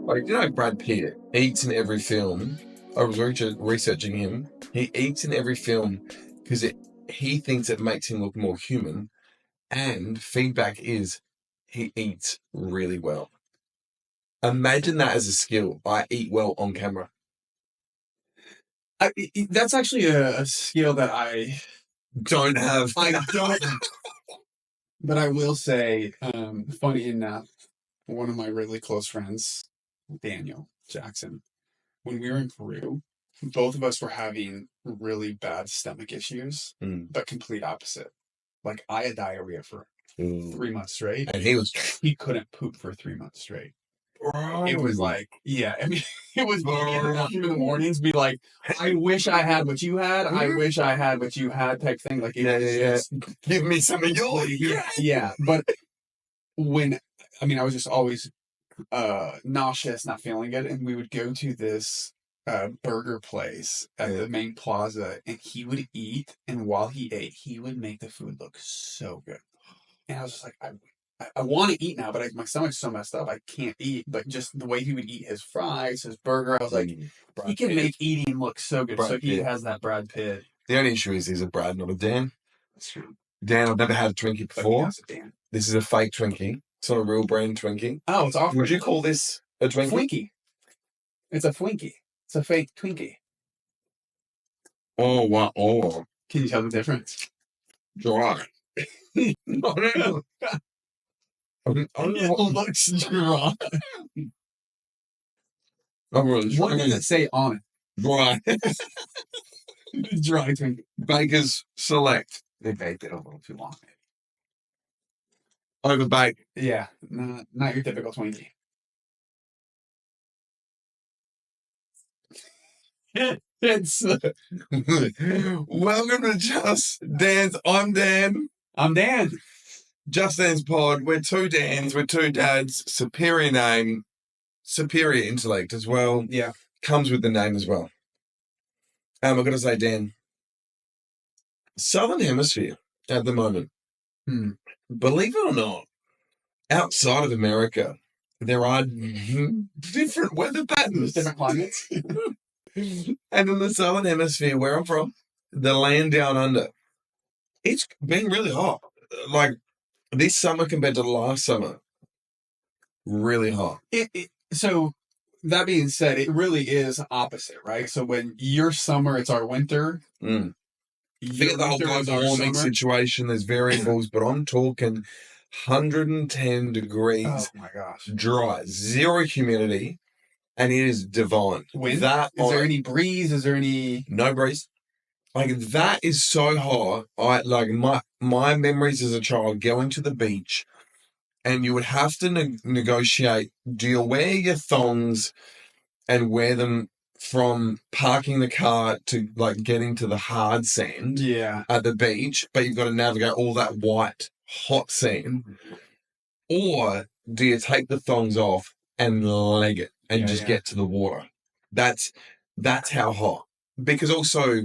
Like, Brad Pitt eats in every film. I was researching him. He eats in every film because he thinks it makes him look more human. And feedback is he eats really well. Imagine that as a skill. I eat well on camera. That's actually a skill that I don't have. I don't. But I will say, funny enough, one of my really close friends, Daniel Jackson, when we were in Peru, both of us were having really bad stomach issues, but complete opposite. Like, I had diarrhea for 3 months straight. And he couldn't poop for 3 months straight. Bro. It was like, yeah, I mean, it was in the mornings, be like, I wish I had what you had. I wish I had what you had type thing. Like, just give me some of yours. Yeah. But I was just always nauseous, not feeling good. And we would go to this burger place at the main plaza, and he would eat. And while he ate, he would make the food look so good. And I was just like, I want to eat now, but my stomach's so messed up, I can't eat. But just the way he would eat his fries, his burger, I was like, he can make eating look so good. So he has that Brad Pitt. The only issue is he's a Brad, not a Dan. That's true. Dan, I've never had a Twinkie before. This is a fake Twinkie. It's not a real brand Twinkie. Oh, it's awful. Would you call this a Twinkie? Twinkie. It's a Twinkie. It's a fake Twinkie. Oh, wow. Oh. Can you tell the difference? Dry. No. It looks dry. I'm really what does it say on it? Dry. Dry Twinkie. Baker's Select. They baked it a little too long. Overbaked. Yeah, not your typical Twinkie. It's welcome to Just Dan's. I'm Dan. I'm Dan. Just Dan's Pod. We're two Dans. We're two dads. Superior name. Superior intellect as well. Yeah. Comes with the name as well. I've got to say, Dan, Southern Hemisphere at the moment, believe it or not, outside of America, there are different weather patterns. Different climates. And in the Southern Hemisphere, where I'm from, the land down under, it's been really hot. Like this summer compared to last summer, really hot. So that being said, it really is opposite, right? So when your summer, it's our winter. Forget the whole global warming situation. There's variables, but I'm talking 110 degrees. Oh my gosh. Dry, zero humidity. And it is divine. Wind? Is there any breeze? Is there any... No breeze. Like, that is so hot. My memories as a child going to the beach, and you would have to negotiate, do you wear your thongs and wear them from parking the car to, like, getting to the hard sand at the beach, but you've got to navigate all that white, hot sand? Or do you take the thongs off and leg it and just get to the water? That's how hot. Because also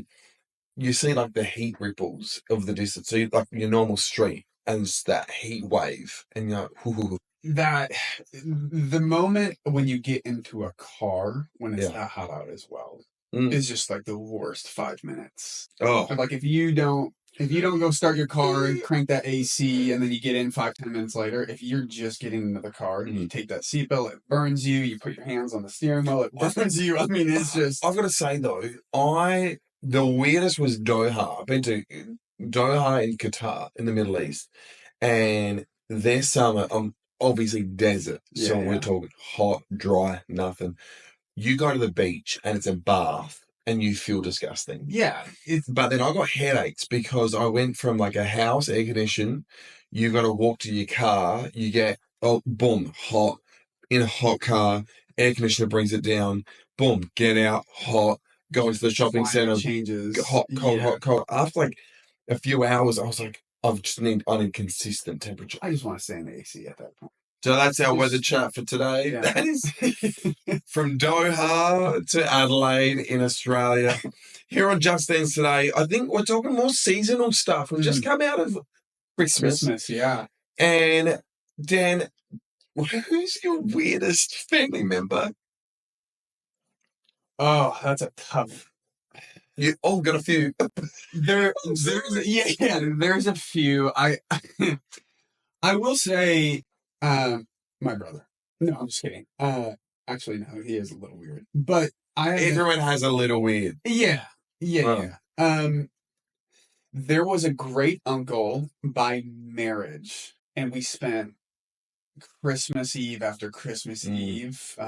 you see like the heat ripples of the distance. So like your normal street and it's that heat wave and you're like, ooh. That the moment when you get into a car when it's that hot out as well is just like the worst 5 minutes. Oh, like if you don't go start your car and crank that AC and then you get in 5-10 minutes later, if you're just getting into the car and you take that seatbelt, it burns you. You put your hands on the steering wheel, it burns you. I mean, it's just... I've got to say, though, the weirdest was Doha. I've been to Doha in Qatar in the Middle East, and their summer, obviously desert. So we're talking hot, dry, nothing. You go to the beach and it's a bath. And you feel disgusting. Yeah. But then I got headaches because I went from like a house, air conditioned, you got to walk to your car, you get, boom, hot, in a hot car, air conditioner brings it down, boom, get out, hot, go into the shopping center, changes, hot, cold, hot, cold. After like a few hours, I was like, I need consistent temperature. I just want to stay in the AC at that point. So that's our weather chat for today. Yeah. That is from Doha to Adelaide in Australia. Here on Just Dance today, I think we're talking more seasonal stuff. We've just come out of Christmas. Yeah. And Dan, Who's your weirdest family member? Oh, that's a tough. You all got a few. There's a few. I will say, my brother. No, I'm just kidding. Actually, no, he is a little weird. But Everyone has a little weird. Yeah. There was a great uncle by marriage, and we spent Christmas Eve after Christmas Eve.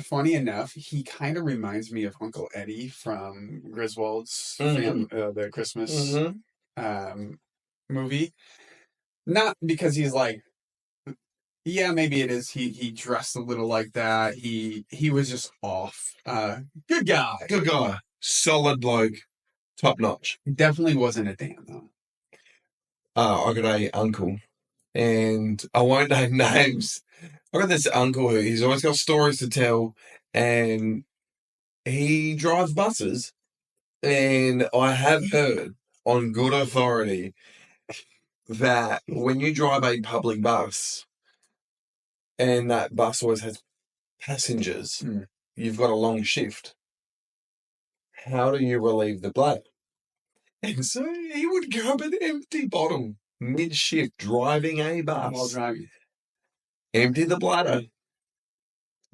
Funny enough, he kind of reminds me of Uncle Eddie from Griswold's the Christmas movie. Not because he's like, yeah, maybe it is. He dressed a little like that. He was just off. Good guy. Good guy. Solid bloke. Top notch. Definitely wasn't a Dan though. I got a uncle, and I won't name names. I got this uncle who he's always got stories to tell, and he drives buses. And I have heard on good authority that when you drive a public bus and that bus always has passengers, you've got a long shift. How do you relieve the bladder? And so he would grab an empty bottle mid-shift driving a bus. While driving. Empty the bladder.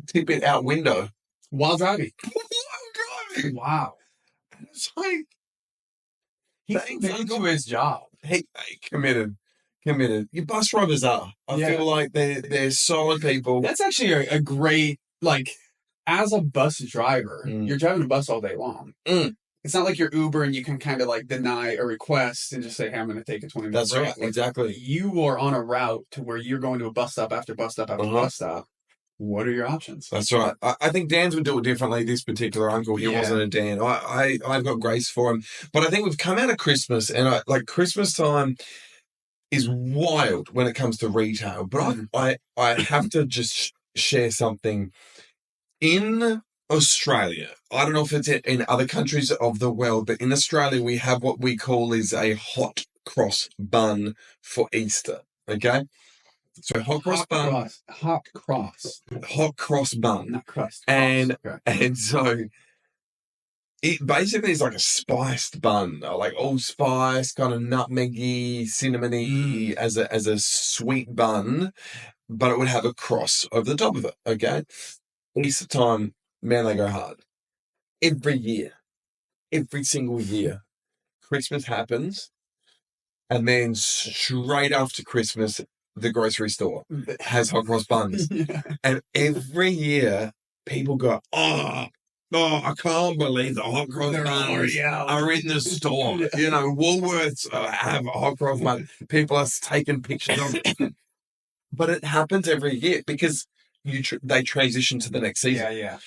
Tip it out window. While driving. While driving. Wow. And it's like... He's committed to his job. Hey, committed. Your bus drivers are. I feel like they're solid people. That's actually a great, like, as a bus driver, you're driving a bus all day long. It's not like you're Uber and you can kind of like deny a request and just say, hey, I'm going to take a 20-minute break. That's right, like, exactly. You are on a route to where you're going to a bus stop after bus stop after bus stop. What are your options? That's right. I think Dan's would do it differently. This particular uncle, he wasn't a Dan. I've got grace for him. But I think we've come out of Christmas, and Christmas time is wild when it comes to retail. But I have to just share something. In Australia, I don't know if it's in other countries of the world, but in Australia, we have what we call is a hot cross bun for Easter. Okay? So hot cross bun. Hot cross bun. Not crust. And so it basically is like a spiced bun, like allspice, kind of nutmeggy, cinnamony as a sweet bun, but it would have a cross over the top of it. Okay? Easter time, man, they go hard. Every year. Every single year. Christmas happens, and then straight after Christmas, the grocery store has hot cross buns. And every year, people go, oh, I can't believe the hot cross buns are in the store. You know, Woolworths have a hot cross bun. People are taking pictures of it. But it happens every year because they transition to the next season. Yeah.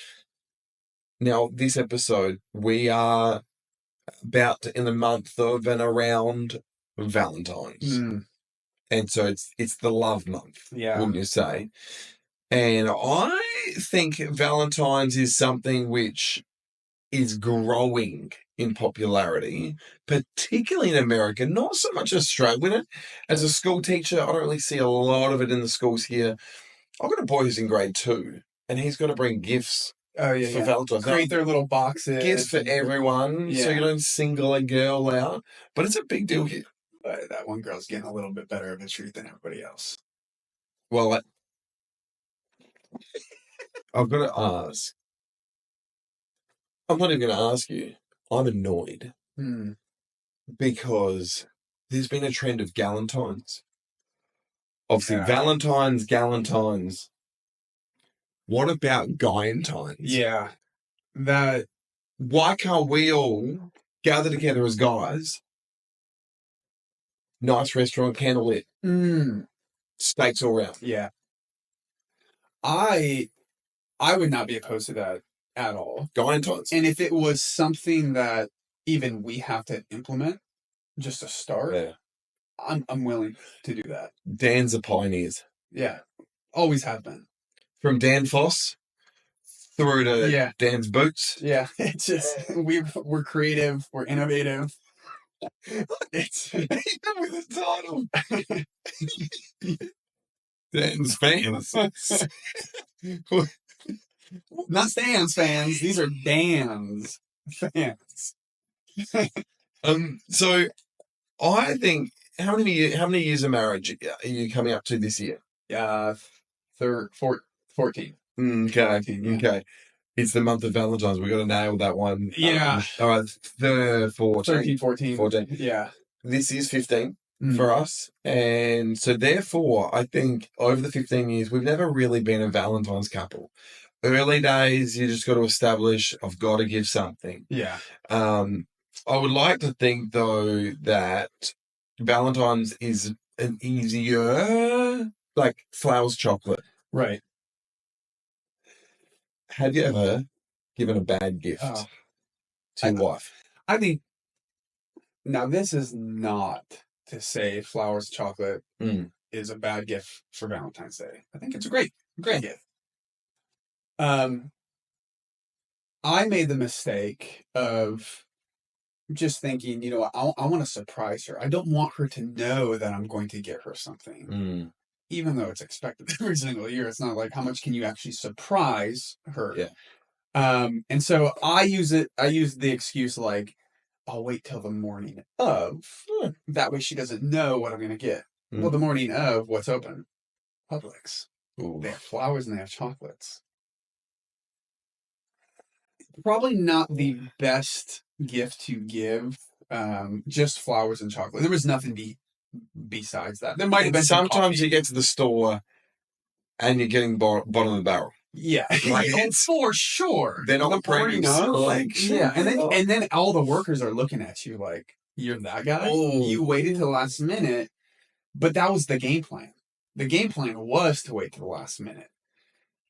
Now, this episode, we are about in the month of and around Valentines. And so it's the love month, wouldn't you say? And I think Valentine's is something which is growing in popularity, particularly in America, not so much Australia. As a school teacher, I don't really see a lot of it in the schools here. I've got a boy who's in grade 2, and he's got to bring gifts for Valentine's. Create their little boxes. Gifts for everyone, so you don't single a girl out. But it's a big deal here. But that one girl's getting a little bit better of a treat than everybody else. Well, I've got to ask. I'm not even going to ask you. I'm annoyed. Because there's been a trend of galentines. Obviously, Valentine's, galentines. What about guyentines? Yeah. Why can't we all gather together as guys? Nice restaurant, candlelit. Steaks all around. Yeah. I would not be opposed to that at all. Guyentines. And if it was something that even we have to implement just to start, I'm willing to do that. Dan's a pioneers. Yeah. Always have been. From Dan Foss through to Dan's Boots. Yeah. It's just we're creative, we're innovative. It's even with the title. Dan's fans. Not Stan's fans. These are Dan's fans. So I think how many years of marriage are you coming up to this year? 14. Okay. 14, yeah. Okay. It's the month of Valentines. We got to nail that one. Yeah. All right. 13, 14. 14. Yeah. This is 15 for us. And so therefore, I think over the 15 years, we've never really been a Valentine's couple. Early days, you just got to establish, I've got to give something. Yeah. I would like to think, though, that Valentine's is an easier, like flowers, chocolate. Right. Have you ever given a bad gift to your wife? I think, now this is not to say flowers, chocolate is a bad gift for Valentine's Day. I think it's a great gift. I made the mistake of just thinking, you know, I want to surprise her. I don't want her to know that I'm going to get her something. Even though it's expected every single year. It's not like, how much can you actually surprise her? Yeah. And so I use the excuse like, I'll wait till the morning of. That way she doesn't know what I'm going to get. Well, the morning of, what's open? Publix. Ooh. They have flowers and they have chocolates. Probably not the best gift to give. Just flowers and chocolate. There was nothing besides that. There might have been sometimes you get to the store and you're getting bottom of the barrel. Yeah, like, for sure. They're not the premium selection. Yeah, and then all the workers are looking at you like, you're that guy. Oh. You waited till the last minute, but that was the game plan. The game plan was to wait to the last minute.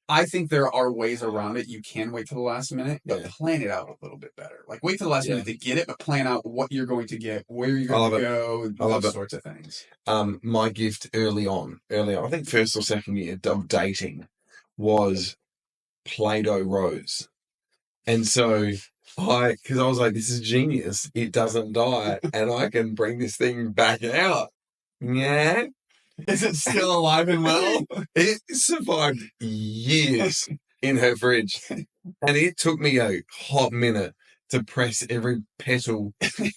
I think there are ways around it. You can wait to the last minute, but plan it out a little bit better. Like, wait to the last minute to get it, but plan out what you're going to get, where you're going to go, those sorts of things. My gift early on, I think first or second year of dating, was Play-Doh rose. And so because I was like, this is genius. It doesn't die, and I can bring this thing back out. Yeah. Is it still alive and well? It survived years in her fridge. And it took me a hot minute to press every petal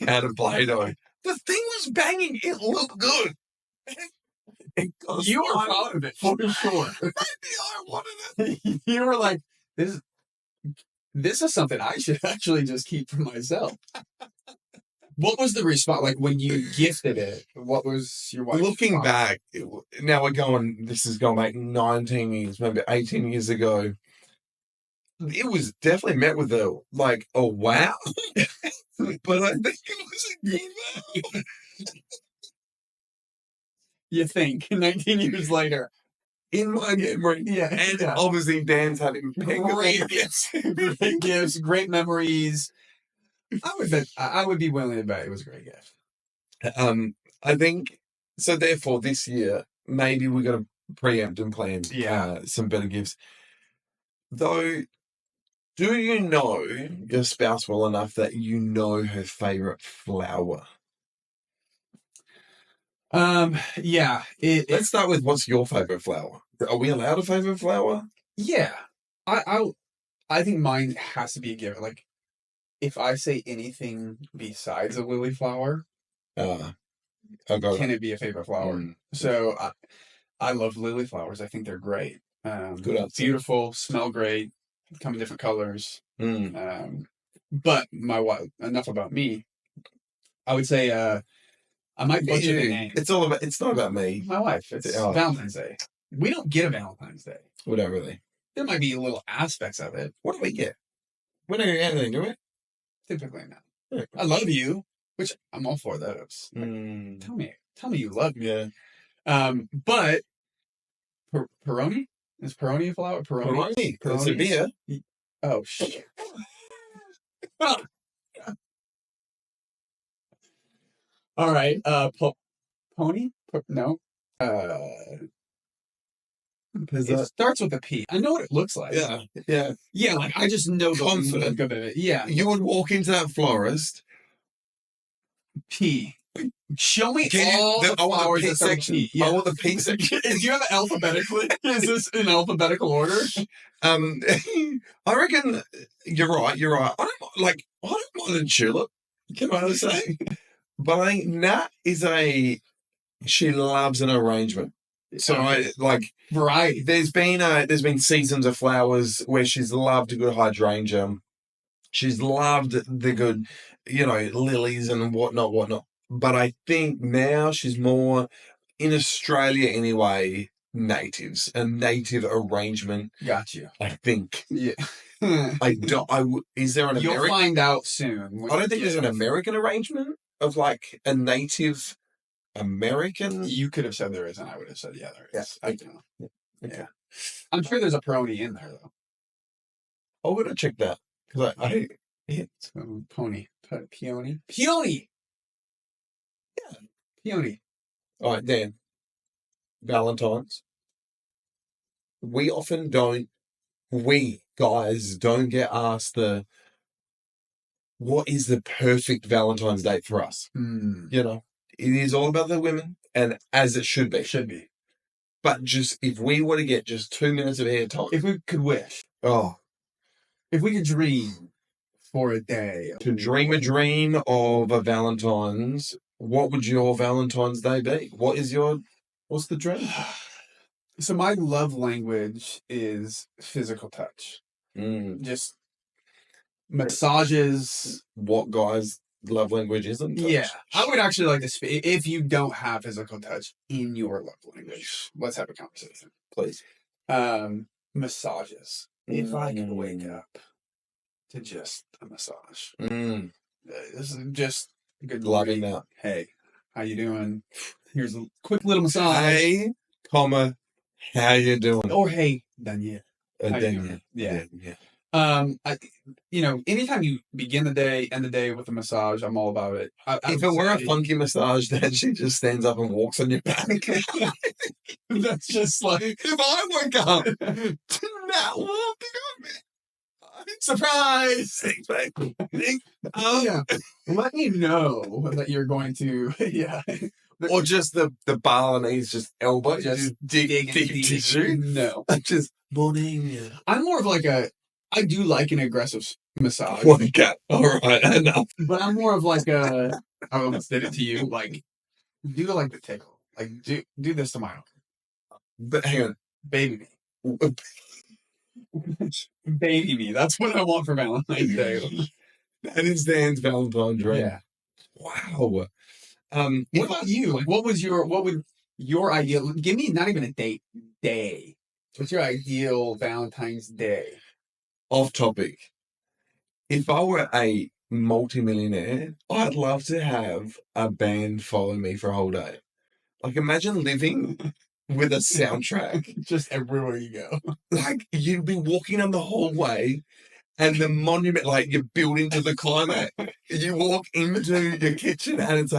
out of Play-Doh. The thing was banging. It looked good. You were proud of it, for sure. Maybe I wanted it. You were like, this is something I should actually just keep for myself. What was the response? Like, when you gifted it, what was your wife's Looking response? back, now this is going back 19 years, maybe 18 years ago. It was definitely met with a wow. But I think it was a good wow. You think, 19 years later. In my memory. Yeah. And obviously Dan's had great gifts. Great gifts, great memories. I would be willing to bet it was a great gift. I think so. Therefore, this year maybe we got to preempt and plan some better gifts. Though, do you know your spouse well enough that you know her favorite flower? Yeah. Let's start with, what's your favorite flower? Are we allowed a favorite flower? Yeah. I think mine has to be a given. Like, if I say anything besides a lily flower, can it be a favorite flower? So I love lily flowers. I think they're great. Good answer. Beautiful, smell great, come in different colors. But my wife, enough about me. I would say I might butcher the name. It's not about me. My wife. It's Valentine's Day. We don't get a Valentine's Day. We don't really. There might be little aspects of it. What do we get? We don't get anything, do we? Typically not. Yeah. I love you, which I'm all for those. Like, tell me you love me. Yeah. But Peroni? Is Peroni a flower? Peroni. It's a beer. Oh shit. All right. Pony? No. It starts with a P. I know what it looks like. Yeah. Like, I just know the look of it. Yeah. You would walk into that florist. P. Show me Can you- all the I want the flowers pink that start with section. P. I want the pink section. Do you have it alphabetically? Is this in alphabetical order? I reckon you're right. You're right. I don't mind a tulip. Can I say? But I think Nat is she loves an arrangement. So Okay. variety. There's been seasons of flowers where she's loved a good hydrangea. She's loved the good, lilies and whatnot. But I think now she's more in Australia anyway. Natives, a native arrangement. Got you. I think. Yeah. Is there an You'll American? find out soon. I don't think there's an American arrangement of like a Native American. You could have said there is, and I would have said yeah, there is. Yeah, Yeah. I'm sure there's a pony in there though. I'm gonna check that because So, pony, peony. Yeah, peony. All right, Dan. Valentines. We often don't. We guys don't get asked what is the perfect Valentine's date for us. It is all about the women, and as it should be. Should be. But just if we were to get just 2 minutes of airtime, if we could wish, if we could dream for a day, to dream a dream of a Valentine's, what would your Valentine's Day be? What's the dream? So my love language is physical touch. Just massages. What guys' love language isn't touch? Yeah. I would actually like to speak, if you don't have physical touch in your love language, let's have a conversation. Please. Massages. If I could wake up to just a massage. This is just good. Loving that. Hey, how you doing? Here's a quick little massage. Hey, how you doing? Or hey, Danielle. Danielle. Yeah. Anytime you begin the day, end the day with a massage, I'm all about it. If it were a funky massage, then she just stands up and walks on your back. That's just like, if I woke up to not walking on me. Surprise! Yeah. Let me know that you're going to, yeah. Or just the Balinese just elbow, just deep tissue. No. Just morning. I'm more of I do like an aggressive massage. Okay. All right, enough. But I'm more of I almost did it to you. Do the tickle. Do this to my uncle. But hang on. Baby me. Baby me. That's what I want for Valentine's Day. That is Dan's Valentine's dream. Yeah. Wow. What about you? What would your ideal? Give me not even a date. Day. What's your ideal Valentine's Day? Off topic. If I were a multimillionaire, I'd love to have a band follow me for a whole day. Imagine living with a soundtrack just everywhere you go. You'd be walking down the hallway and the monument, you build into the climax. You walk into your kitchen and it's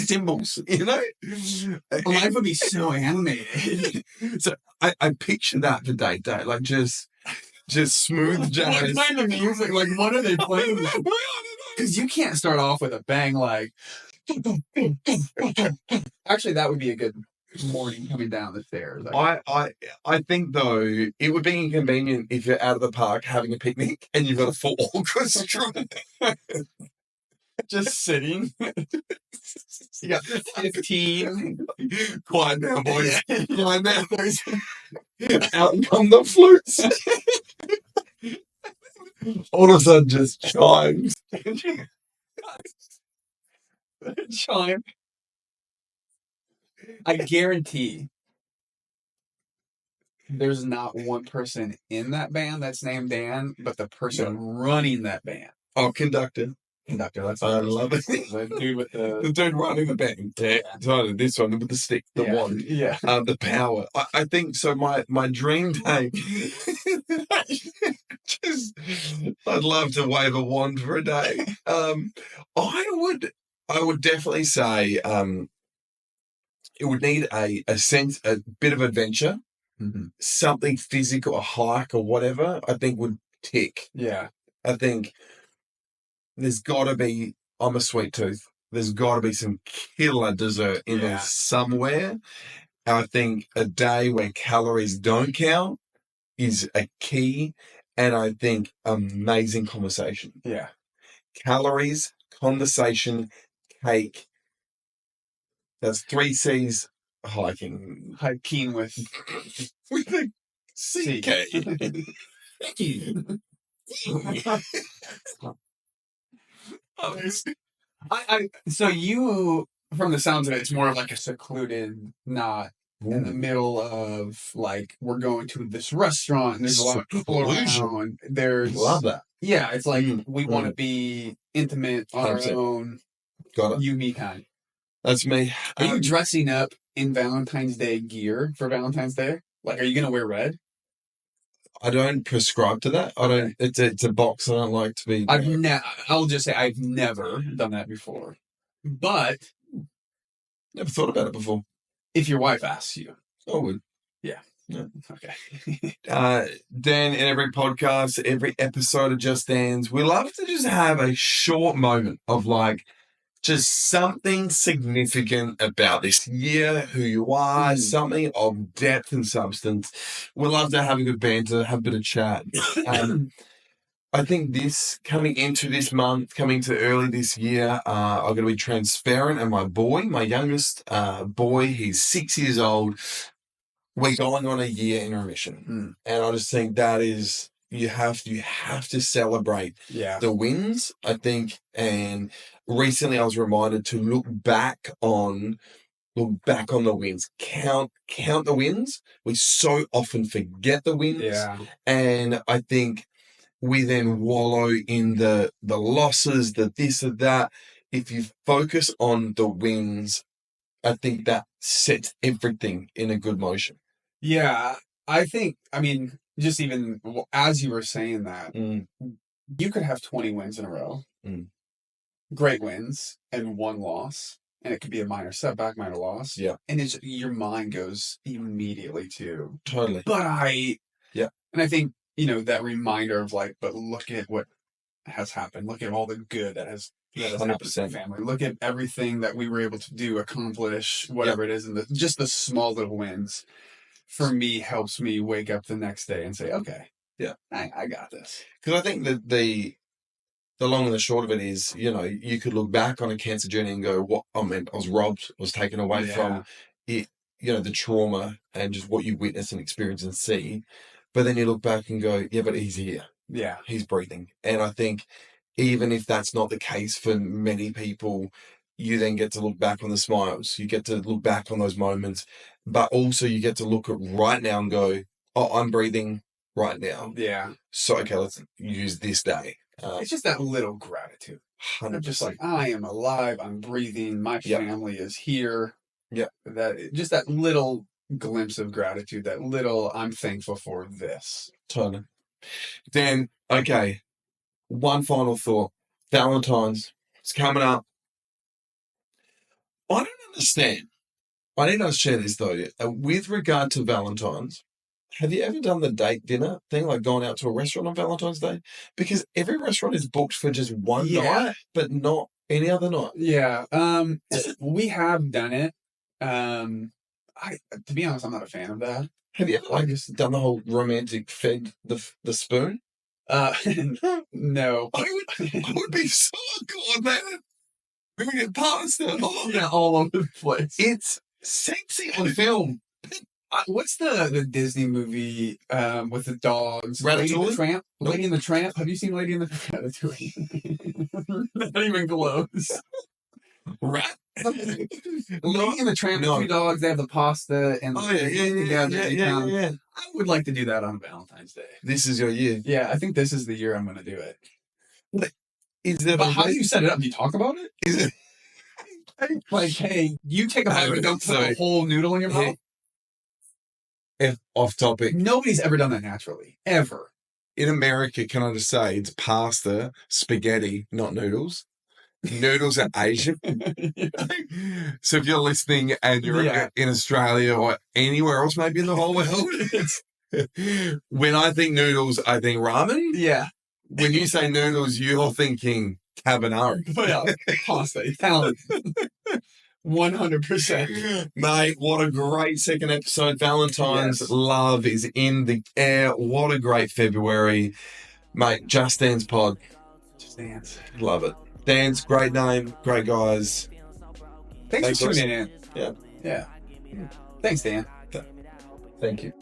cymbals, Life would be so animated. So I picture that for day, just smooth jazz. What kind of music? What are they playing? Because you can't start off with a bang Actually, that would be a good morning coming down the stairs. I think though it would be inconvenient if you're out of the park having a picnic and you've got a full orchestra just sitting. You got 15. Quiet now, boys. Quiet now. Out come the flutes. All of a sudden, just chimes. Chime. I guarantee there's not one person in that band that's named Dan, but the person running that band. Oh, conductor. That's I love it. The dude with the dude running the band. Yeah. This one with the stick, the wand. Yeah. The power. I think so. My dream day. I'd love to wave a wand for a day. I would definitely say it would need a bit of adventure, something physical, a hike or whatever. I think would tick. Yeah. I think there's got to be. I'm a sweet tooth. there's got to be some killer dessert in there somewhere. I think a day where calories don't count is a key, and I think amazing conversation. Yeah. Calories, conversation, cake. That's 3 C's. Hiking. Hiking with a CK. So you, from the sounds of it, it's more of like a secluded, not in the middle of like we're going to this restaurant and there's a lot of people around. Love that. Yeah, it's like we want to be intimate on 100%. Our own. Got it. You, me kind. That's me. Are you dressing up in Valentine's Day gear for Valentine's Day? Like, are you gonna wear red? I don't prescribe to that. I don't. It's a box. I don't like to be. I'll just say I've never done that before, but never thought about it before. If your wife asks you, I would. Yeah. Okay. Dan, in every podcast, every episode of Just Dan's, we love to just have a short moment of like just something significant about this year, who you are, something of depth and substance. We love to have a good banter, have a bit of chat. I think this, coming into this month, coming to early this year, I'm going to be transparent. And my boy, my youngest boy, he's 6 years old. We're going on a year in remission. And I just think that is, you have to celebrate the wins, I think. And recently I was reminded to look back on the wins, count the wins. We so often forget the wins. Yeah. And I think we then wallow in the losses, the this or that. If you focus on the wins, I think that sets everything in a good motion. Yeah, I mean, just even as you were saying that, you could have 20 wins in a row, great wins, and 1 loss, and it could be a minor setback, minor loss. Yeah. And your mind goes immediately to. Totally. But and I think, that reminder of like, but look at what has happened. Look at all the good that has happened to the family. Look at everything that we were able to do, accomplish, whatever it is, and just the small little wins. For me, helps me wake up the next day and say, okay, I got this. Because I think that the long and the short of it is, you could look back on a cancer journey and go, I was robbed, was taken away from it, the trauma and just what you witness and experience and see. But then you look back and go, yeah, but he's here. Yeah. He's breathing. And I think even if that's not the case for many people, you then get to look back on the smiles. You get to look back on those moments, but also you get to look at right now and go, oh, I'm breathing right now. Yeah. So, okay, let's use this day. It's just that little gratitude. 100%. I'm just like, I am alive. I'm breathing. My family is here. Yeah. Just that little glimpse of gratitude, that little, I'm thankful for this. Totally. Dan, okay. One final thought. Valentine's. It's coming up. I don't understand. I need to share this though. With regard to Valentine's, have you ever done the date dinner thing, like gone out to a restaurant on Valentine's Day? Because every restaurant is booked for just one night, but not any other night. Yeah. We have done it. To be honest, I'm not a fan of that. Have you ever just done the whole romantic fed the spoon? No. I would be so good, man. We would get pasta. All over the place. It's sexy on film. What's the Disney movie with the dogs? Lady and the Tramp? Lady and the Tramp? Have you seen Lady and the Tramp? Not even close. Rat? Lady and the Tramp, 2 dogs, they have the pasta and yeah. I would like to do that on Valentine's Day. This is your year. Yeah, I think this is the year I'm going to do it. But how do you set it up? Do you talk about it? Is it like, hey, you take a bite and don't put a whole noodle in your mouth? If off topic. Nobody's ever done that naturally. Ever. In America, can I just say, it's pasta, spaghetti, not noodles. Noodles are Asian. So if you're listening and you're in Australia or anywhere else, maybe in the whole world, when I think noodles, I think ramen. Yeah. When you say noodles, you're thinking carbonara. But yeah, pasta, Italian. 100%. Mate, what a great second episode. Valentine's Yes. love is in the air. What a great February. Mate, Just Dance Pod. Just Dance. Love it. Dance, great name, great guys. Thanks for tuning in. Yeah. Yeah. Thanks, Dan. Thank you.